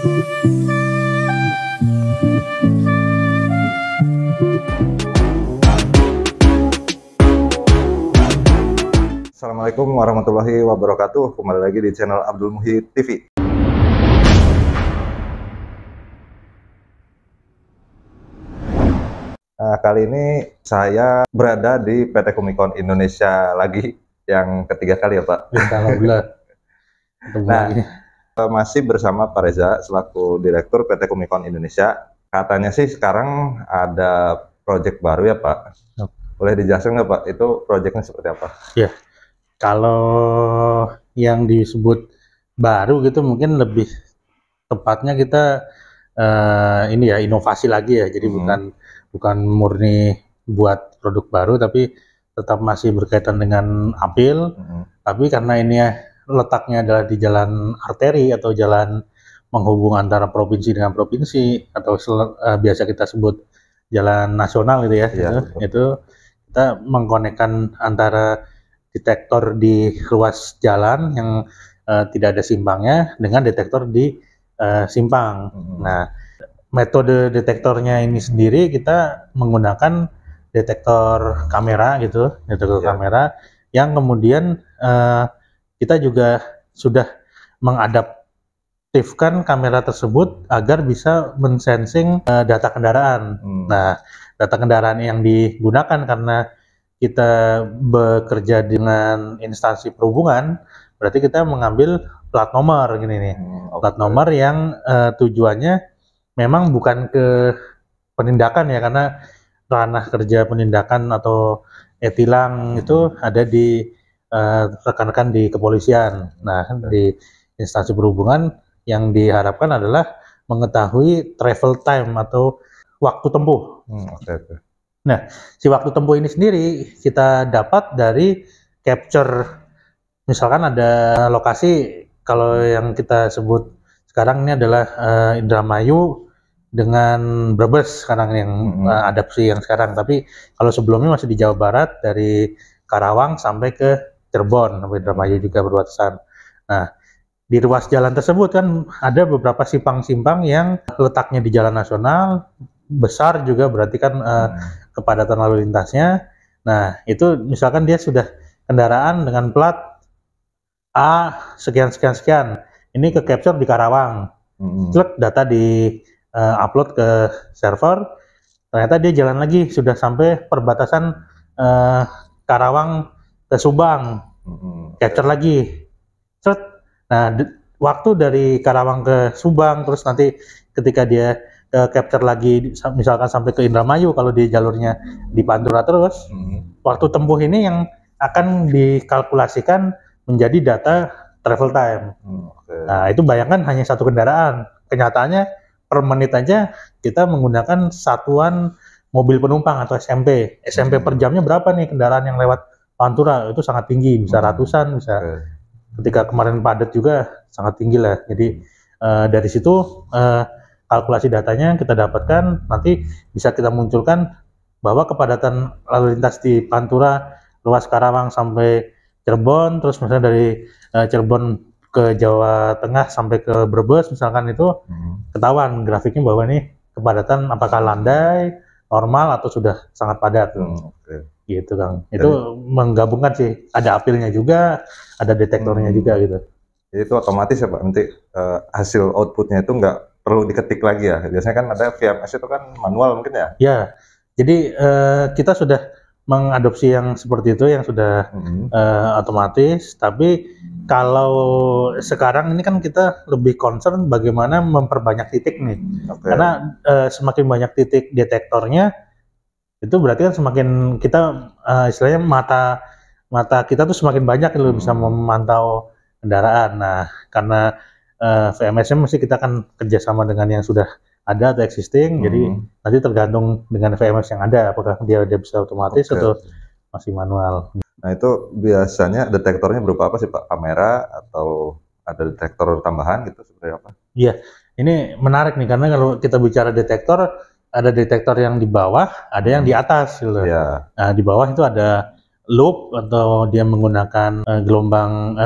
Assalamualaikum warahmatullahi wabarakatuh. Kembali lagi di channel Abdul Muhyi TV. Nah, kali ini saya berada di PT Kumikon Indonesia lagi, yang ketiga kali ya Pak. Alhamdulillah. Nah, masih bersama Pak Reza selaku Direktur PT Kumikon Indonesia. Katanya sih sekarang ada proyek baru ya Pak. Boleh dijelaskan nggak Pak, itu proyeknya seperti apa? Ya, kalau yang disebut baru gitu mungkin lebih tepatnya kita ini ya inovasi lagi ya. Jadi bukan murni buat produk baru, tapi tetap masih berkaitan dengan apil. Tapi karena ini ya letaknya adalah di jalan arteri atau jalan menghubung antara provinsi dengan provinsi, atau biasa kita sebut jalan nasional gitu ya. Itu kita mengkonekkan antara detektor di ruas jalan yang tidak ada simpangnya dengan detektor di simpang. Nah, metode detektornya ini sendiri kita menggunakan detektor kamera gitu, kamera yang kemudian kita juga sudah mengadaptifkan kamera tersebut agar bisa mensensing data kendaraan. Nah, data kendaraan yang digunakan karena kita bekerja dengan instansi perhubungan, berarti kita mengambil plat nomor gini nih, plat nomor yang tujuannya memang bukan ke penindakan ya, karena ranah kerja penindakan atau e-tilang itu ada di rekan-rekan di kepolisian. Nah, di instansi perhubungan yang diharapkan adalah mengetahui travel time atau waktu tempuh. Nah, si waktu tempuh ini sendiri kita dapat dari capture, misalkan ada lokasi, kalau yang kita sebut sekarang ini adalah Indramayu dengan Brebes sekarang yang adaptasi yang sekarang. Tapi kalau sebelumnya masih di Jawa Barat, dari Karawang sampai ke Cirebon, sampai Indramayu juga berbatasan. Nah, di ruas jalan tersebut kan ada beberapa simpang-simpang yang letaknya di jalan nasional, besar juga berarti kan kepadatan lalu lintasnya. Nah, itu misalkan dia sudah kendaraan dengan plat A sekian-sekian-sekian, ini ke capture di Karawang, data di upload ke server, ternyata dia jalan lagi sudah sampai perbatasan Karawang ke Subang, capture lagi, nah waktu dari Karawang ke Subang, terus nanti ketika dia capture lagi misalkan sampai ke Indramayu, kalau di jalurnya di Pantura terus, waktu tempuh ini yang akan dikalkulasikan menjadi data travel time. Nah, itu bayangkan hanya satu kendaraan, kenyataannya per menit aja kita menggunakan satuan mobil penumpang atau SMP. SMP per jamnya berapa nih kendaraan yang lewat Pantura? Itu sangat tinggi, bisa ratusan, bisa. Ketika kemarin padat juga sangat tinggi lah. Jadi dari situ kalkulasi datanya kita dapatkan, nanti bisa kita munculkan bahwa kepadatan lalu lintas di Pantura, ruas Karawang sampai Cirebon, terus misalnya dari Cirebon ke Jawa Tengah sampai ke Brebes misalkan, itu ketahuan grafiknya bahwa nih kepadatan apakah landai, normal, atau sudah sangat padat. Gitu Kang. Itu menggabungkan sih, ada apilnya juga, ada detektornya juga gitu. Jadi itu otomatis ya Pak, nanti hasil outputnya itu nggak perlu diketik lagi ya. Biasanya kan ada VMS itu kan manual mungkin ya? Ya, jadi kita sudah mengadopsi yang seperti itu, yang sudah otomatis. Tapi kalau sekarang ini kan kita lebih concern bagaimana memperbanyak titik nih. Karena semakin banyak titik detektornya, itu berarti kan semakin kita istilahnya mata kita tuh semakin banyak loh bisa memantau kendaraan. Nah, karena VMS-nya mesti kita akan kerjasama dengan yang sudah ada atau existing, jadi nanti tergantung dengan VMS yang ada, apakah dia bisa otomatis atau masih manual. Nah, itu biasanya detektornya berupa apa sih Pak? Kamera atau ada detektor tambahan gitu, seperti apa? Iya, ini menarik nih, karena kalau kita bicara detektor, ada detektor yang di bawah, ada yang di atas gitu. Nah, di bawah itu ada loop, atau dia menggunakan gelombang,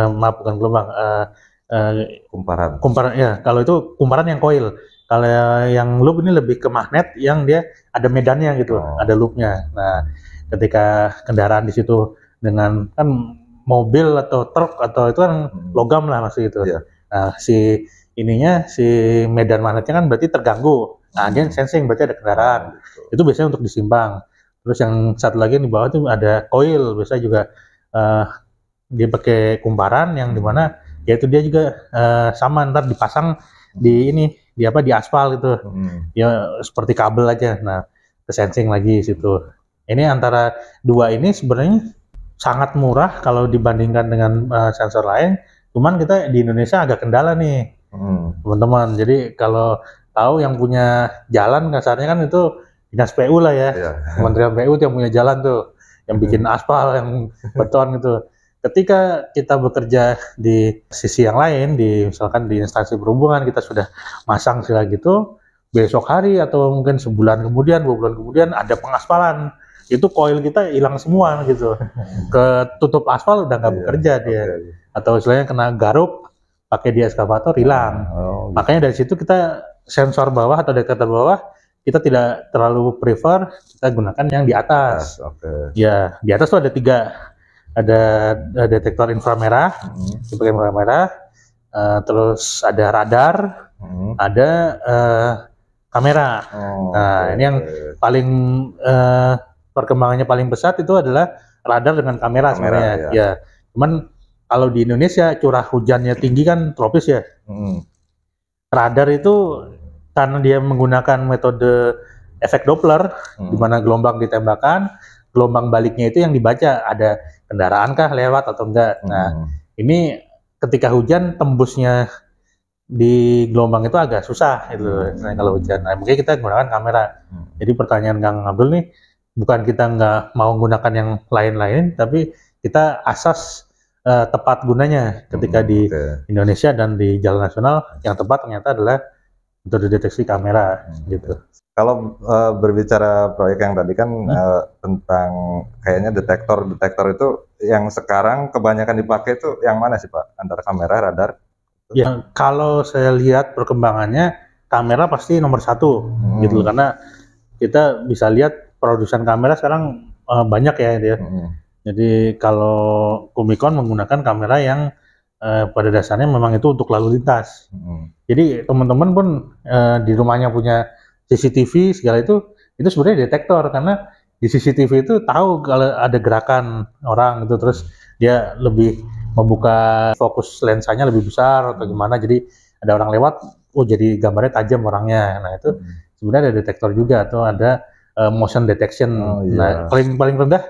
kumparan ya. Kalau itu kumparan yang coil. Kalau yang loop ini lebih ke magnet yang dia ada medannya gitu, ada loopnya. Nah, ketika kendaraan di situ dengan kan mobil atau truk atau itu kan logam lah masih gitu. Nah, si medan magnetnya kan berarti terganggu. Nah, dia sensing berarti ada kendaraan. Itu biasanya untuk disimbang. Terus yang satu lagi di bawah itu ada coil, biasanya juga dia pakai kumparan yang dimana yaitu dia juga sama ntar dipasang di aspal gitu. Ya seperti kabel aja. Nah, ke sensing lagi situ. Ini antara dua ini sebenarnya sangat murah kalau dibandingkan dengan sensor lain. Cuman kita di Indonesia agak kendala nih, teman-teman. Jadi kalau tahu yang punya jalan kasarnya kan itu dinas PU lah ya, Kementerian PU yang punya jalan tuh, yang bikin aspal, yang beton gitu. Ketika kita bekerja di sisi yang lain, misalkan di instansi perhubungan, kita sudah masang sila gitu, besok hari atau mungkin sebulan kemudian, 2 bulan kemudian ada pengaspalan, itu koil kita hilang semua gitu, ketutup aspal udah nggak bekerja dia, atau istilahnya kena garuk, pakai di eskavator hilang. Makanya dari situ kita sensor bawah atau detektor bawah kita tidak terlalu prefer, kita gunakan yang di atas. Ya, di atas tuh ada 3. Ada detektor inframerah, tipe inframerah, terus ada radar, ada kamera. Nah, ini yang paling perkembangannya paling pesat itu adalah radar dengan kamera sebenarnya. Ya, cuman kalau di Indonesia curah hujannya tinggi kan tropis ya. Radar itu karena dia menggunakan metode efek Doppler, di mana gelombang ditembakkan, gelombang baliknya itu yang dibaca, ada kendaraan kah lewat atau enggak. Nah, ini ketika hujan tembusnya di gelombang itu agak susah gitu, kalau hujan. Nah, mungkin kita gunakan kamera. Jadi pertanyaan Kang Abdul nih, bukan kita nggak mau menggunakan yang lain-lain, tapi kita asas tepat gunanya ketika di Indonesia dan di jalan nasional yang tepat ternyata adalah metode deteksi kamera gitu. Kalau berbicara proyek yang tadi kan tentang kayaknya detektor itu yang sekarang kebanyakan dipakai itu yang mana sih Pak? Antara kamera, radar? Ya, kalau saya lihat perkembangannya kamera pasti nomor 1 gitu, karena kita bisa lihat produsen kamera sekarang banyak ya dia. Jadi kalau Kumikon menggunakan kamera yang pada dasarnya memang itu untuk lalu lintas. Jadi teman-teman pun di rumahnya punya CCTV segala itu sebenarnya detektor, karena di CCTV itu tahu kalau ada gerakan orang gitu, terus dia lebih membuka fokus lensanya lebih besar atau gimana, jadi ada orang lewat, jadi gambarnya tajam orangnya. Nah itu sebenarnya ada detektor juga, atau ada motion detection. Nah paling rendah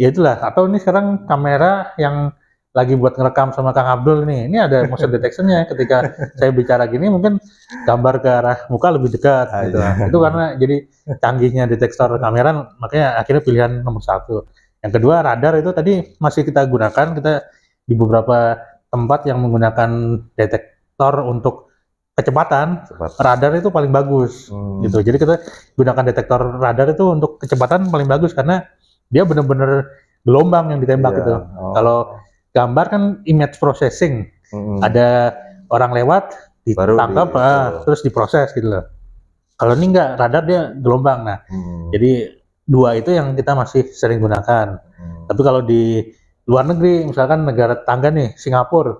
ya itulah, atau ini sekarang kamera yang lagi buat ngerekam sama Kang Abdul nih, ini ada motion detection-nya. Ketika saya bicara gini mungkin gambar ke arah muka lebih dekat gitu. Itu karena jadi canggihnya detektor kamera, makanya akhirnya pilihan nomor 1. Yang kedua radar itu tadi masih kita gunakan, kita di beberapa tempat yang menggunakan detektor untuk kecepatan, radar itu paling bagus gitu. Jadi kita gunakan detektor radar itu untuk kecepatan paling bagus, karena dia benar-benar gelombang yang ditembak gitu. Kalau gambar kan image processing, ada orang lewat ditangkap terus diproses gitu loh. Kalau ini enggak, radar dia gelombang. Nah, jadi 2 itu yang kita masih sering gunakan. Tapi kalau di luar negeri, misalkan negara tetangga nih, Singapura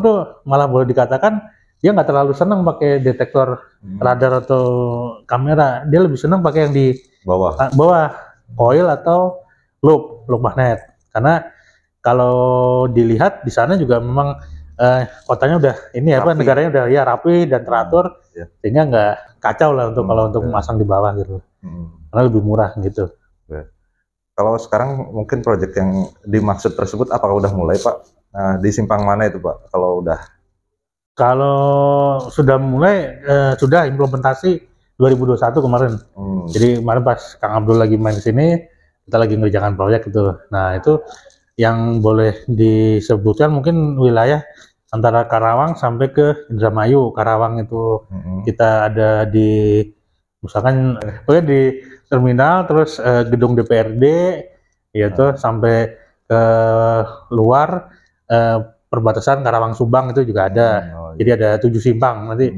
tuh malah boleh dikatakan dia nggak terlalu senang pakai detektor radar atau kamera, dia lebih senang pakai yang di bawah coil atau loop magnet, karena kalau dilihat di sana juga memang kotanya udah negaranya udah ya rapi dan teratur, sehingga nggak kacau lah untuk kalau untuk memasang di bawah gitu, karena lebih murah gitu. Kalau sekarang mungkin proyek yang dimaksud tersebut apakah udah mulai Pak? Di simpang mana itu Pak? Kalau sudah mulai, sudah implementasi 2021 kemarin. Jadi kemarin pas Kang Abdul lagi main ke sini, kita lagi ngerjakan proyek gitu. Nah itu yang boleh disebutkan mungkin wilayah antara Karawang sampai ke Indramayu. Karawang itu kita ada di misalkan di terminal, terus gedung DPRD yaitu sampai ke luar perbatasan Karawang Subang itu juga ada. Jadi ada 7 simpang. Nanti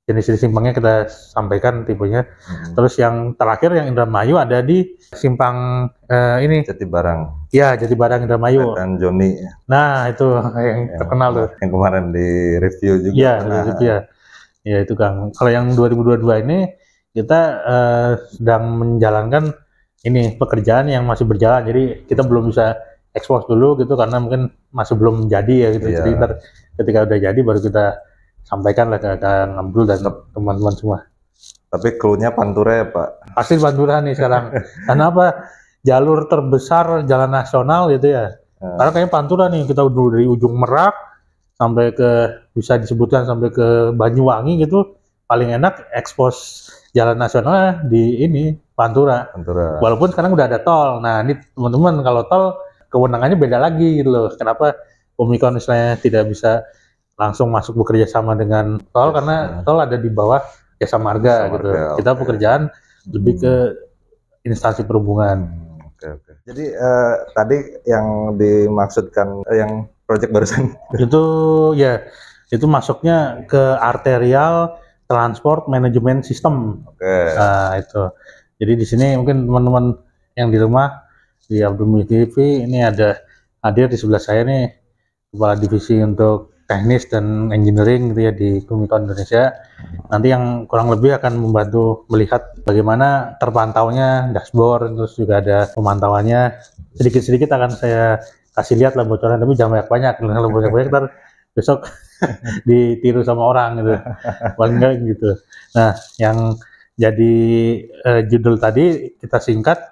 jenis simpangnya kita sampaikan tipenya. Terus yang terakhir yang Indramayu ada di simpang ini Jatibarang. Ya, Jatibarang Indramayu. Dan Joni. Nah, itu yang terkenal tuh. Yang kemarin di review juga. Iya, ya. Ya itu Kang. Kalau yang 2022 ini kita sedang menjalankan ini pekerjaan yang masih berjalan. Jadi kita belum bisa expose dulu gitu karena mungkin masih belum jadi ya gitu. Jadi ketika udah jadi baru kita sampaikan lah ke Kang Abdul dan teman-teman semua. Tapi clue-nya Pantura ya Pak? Pasti Pantura nih sekarang. Karena apa? Jalur terbesar jalan nasional gitu ya. Karena kayaknya Pantura nih, kita udah dari ujung Merak sampai ke, bisa disebutkan sampai ke Banyuwangi gitu, paling enak ekspos jalan nasional di ini Pantura. Walaupun sekarang udah ada tol. Nah ini teman-teman, kalau tol kewenangannya beda lagi gitu loh. Kenapa Omikron istilahnya tidak bisa langsung masuk bekerja sama dengan tol, karena tol ada di bawah Jasa Marga gitu. Kita pekerjaan lebih ke instansi perhubungan. Jadi tadi yang dimaksudkan yang proyek barusan itu ya, itu masuknya ke Arterial Transport Management System. Nah itu. Jadi di sini mungkin teman-teman yang di rumah di Abdul TV ini ada hadir di sebelah saya nih, Kepala Divisi untuk Teknis dan Engineering gitu ya di Kumikon Indonesia. Nanti yang kurang lebih akan membantu melihat bagaimana terpantaunya dashboard, terus juga ada pemantauannya. Sedikit-sedikit akan saya kasih lihat lah bocoran, tapi jangan banyak-banyak. Kalau banyak-banyak ntar besok ditiru sama orang gitu. Paling enggak gitu. Nah, yang jadi judul tadi kita singkat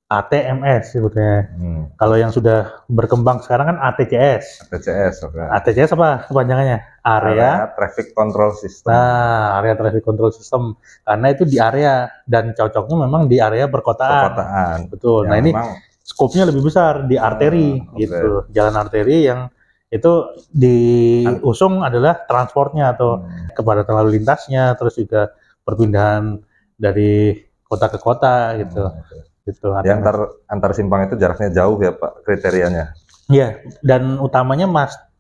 ATMS sebetulnya. Kalau yang sudah berkembang sekarang kan ATCS. ATCS apa kepanjangannya? Area Traffic Control System. Nah, Area Traffic Control System. Karena itu di area, dan cocoknya memang di area perkotaan. Betul. Nah ini skopnya lebih besar di arteri gitu. Jalan arteri yang itu diusung adalah transportnya atau kepadatan lalu lintasnya, terus juga perpindahan dari kota ke kota gitu. Gitu. Ya, antar simpang itu jaraknya jauh ya Pak, kriterianya? Iya, dan utamanya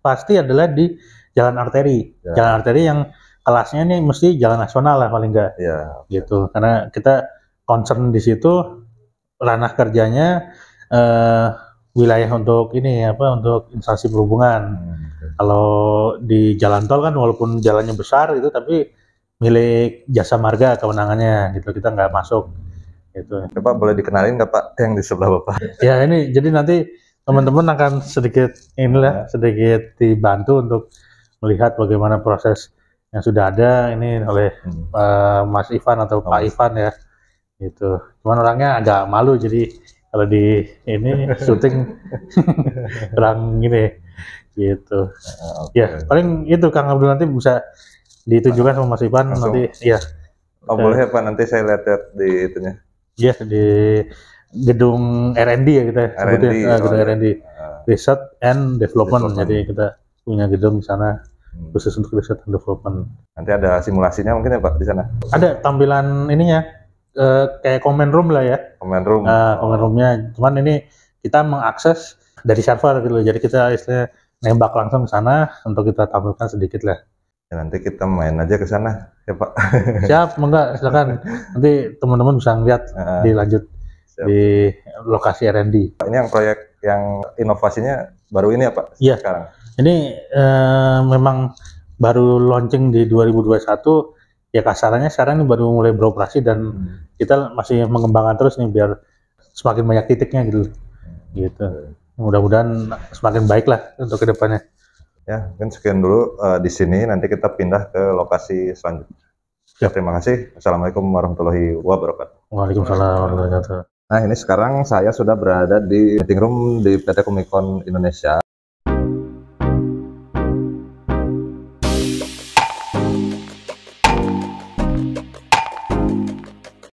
pasti adalah di jalan arteri. Jalan arteri yang kelasnya nih mesti jalan nasional lah paling enggak. Gitu. Karena kita concern di situ ranah kerjanya wilayah untuk ini untuk instansi perhubungan. Kalau di jalan tol kan walaupun jalannya besar itu, tapi milik Jasa Marga kewenangannya gitu, kita nggak masuk. Gitu. Pak boleh dikenalin nggak Pak yang di sebelah Bapak? Ya ini jadi nanti teman-teman akan sedikit sedikit dibantu untuk melihat bagaimana proses yang sudah ada ini oleh Mas Ivan atau Pak Ivan ya. Gitu. Cuman orangnya agak malu, jadi kalau di ini syuting kurang gini gitu. Ya paling itu Kang Abdul, nanti bisa ditunjukkan sama Mas Ivan nanti ya. Oh boleh ya Pak, nanti saya lihat di itunya. Iya, di gedung R&D ya kita sebutnya, gedung R&D, Research and Development. Jadi kita punya gedung di sana khusus untuk Research and Development. Nanti ada simulasinya mungkin ya Pak di sana? Ada tampilan ininya, kayak command room lah ya. Command room. Command roomnya, cuman ini kita mengakses dari server gitu, jadi kita istilahnya nembak langsung ke sana untuk kita tampilkan sedikit lah. Ya, nanti kita main aja ke sana ya Pak. Siap, enggak silakan. Nanti teman-teman bisa ngeliat dilanjut di lokasi R&D. Ini yang proyek yang inovasinya baru ini ya Pak? Iya. Sekarang. Ini memang baru launching di 2021. Ya kasarannya sekarang ini baru mulai beroperasi dan kita masih mengembangkan terus nih biar semakin banyak titiknya gitu. Gitu. Mudah-mudahan semakin baik lah untuk kedepannya. Ya, mungkin sekian dulu di sini. Nanti kita pindah ke lokasi selanjutnya. Ya, terima kasih. Assalamualaikum warahmatullahi wabarakatuh. Waalaikumsalam warahmatullahi wabarakatuh. Nah, ini sekarang saya sudah berada di meeting room di PT Kumikon Indonesia.